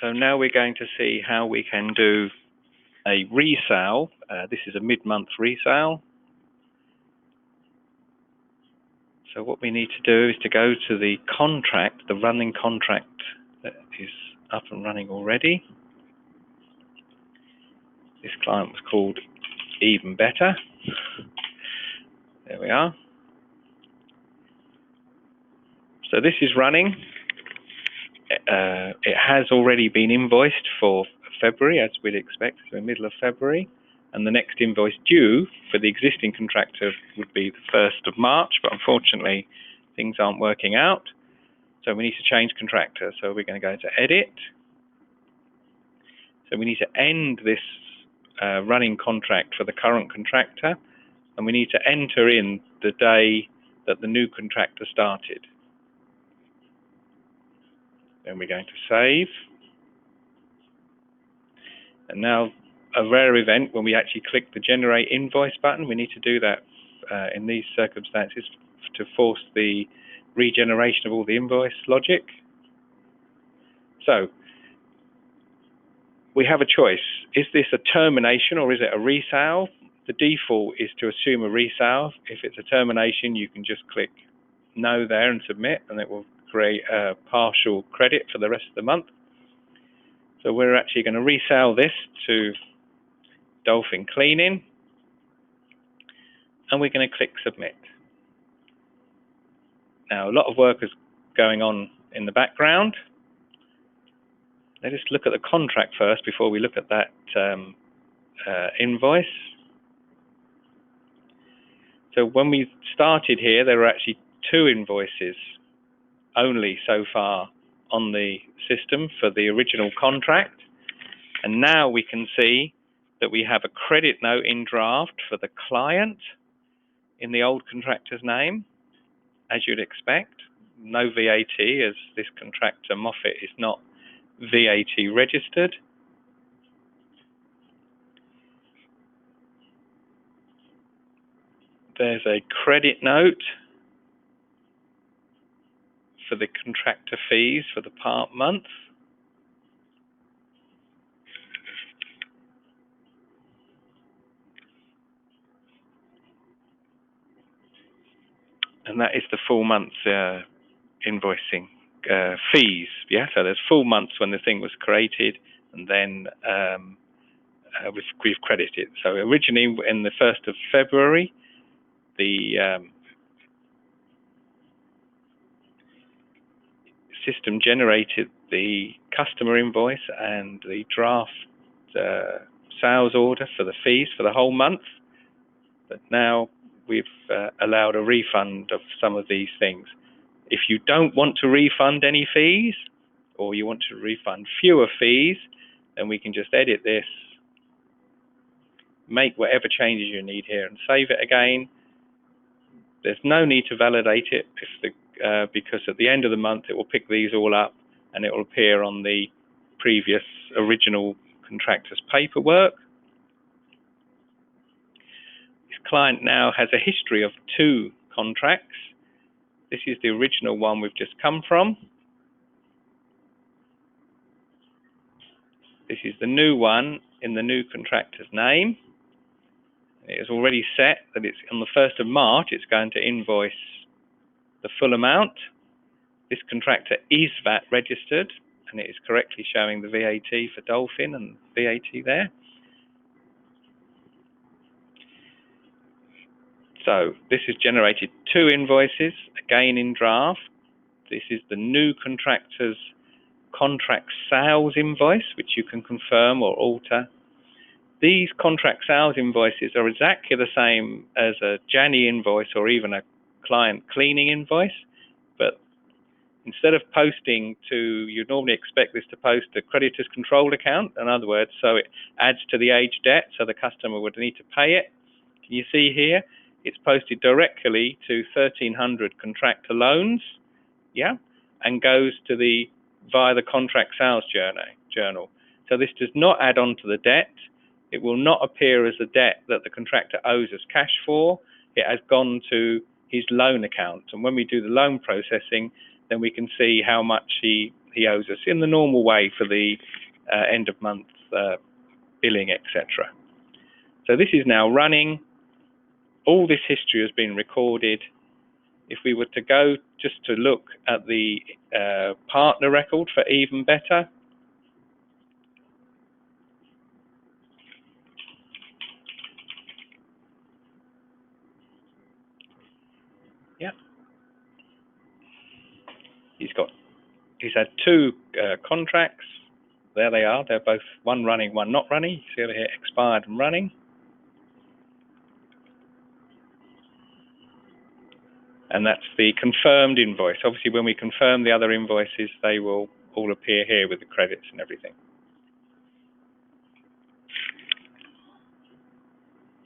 So now we're going to see how we can do a resale. This is a mid-month resale. So what we need to do is to go to the contract, the running contract that is up and running already. This client was called Even Better. There we are. So this is running. It has already been invoiced for February, as we'd expect, so the middle of February. And the next invoice due for the existing contractor would be the 1st of March, but unfortunately things aren't working out. So we need to change contractor. So we're going to go to Edit. So we need to end this running contract for the current contractor, and we need to enter in the day that the new contractor started. Then we're going to save. And now a rare event, when we actually click the Generate Invoice button, we need to do that in these circumstances to force the regeneration of all the invoice logic. So we have a choice. Is this a termination or is it a resale? The default is to assume a resale. If it's a termination, you can just click No there and submit, and it will create a partial credit for the rest of the month. So we're actually going to resell this to Dolphin Cleaning, and we're going to click Submit. Now, a lot of work is going on in the background. Let's just look at the contract first before we look at that invoice. So when we started here, there were actually 2 invoices only so far on the system for the original contract. And now we can see that we have a credit note in draft for the client in the old contractor's name, as you'd expect. No VAT, as this contractor, Moffat, is not VAT registered. There's a credit note for the contractor fees for the part month. And that is the full month's invoicing fees. Yeah, so there's full months when the thing was created, and then we've credited. So originally, in the 1st of February, the system generated the customer invoice and the draft sales order for the fees for the whole month. But now we've allowed a refund of some of these things. If you don't want to refund any fees, or you want to refund fewer fees, then we can just edit this, make whatever changes you need here, and save it again. There's no need to validate it because at the end of the month it will pick these all up and it will appear on the previous original contractor's paperwork. This client now has a history of 2 contracts. This is the original one we've just come from. This is the new one in the new contractor's name. It is already set that it's on the 1st of March, it's going to invoice the full amount. This contractor is VAT registered, and it is correctly showing the VAT for Dolphin and VAT there. So this has generated 2 invoices, again in draft. This is the new contractor's contract sales invoice, which you can confirm or alter. These contract sales invoices are exactly the same as a Janny invoice or even a client cleaning invoice, but instead of posting to, you'd normally expect this to post to creditor's controlled account, in other words, so it adds to the age debt, so the customer would need to pay it. Can you see here? It's posted directly to 1300 contractor loans, yeah, and goes to via the contract sales journal. So this does not add on to the debt. It will not appear as a debt that the contractor owes us cash for. It has gone to his loan account. And when we do the loan processing, then we can see how much he he owes us in the normal way for the end of month billing, etc. So this is now running. All this history has been recorded. If we were to go just to look at the partner record for even better, yeah, he's had two contracts. There they are. They're both one running, one not running. You see over here, expired and running. And that's the confirmed invoice. Obviously, when we confirm the other invoices, they will all appear here with the credits and everything.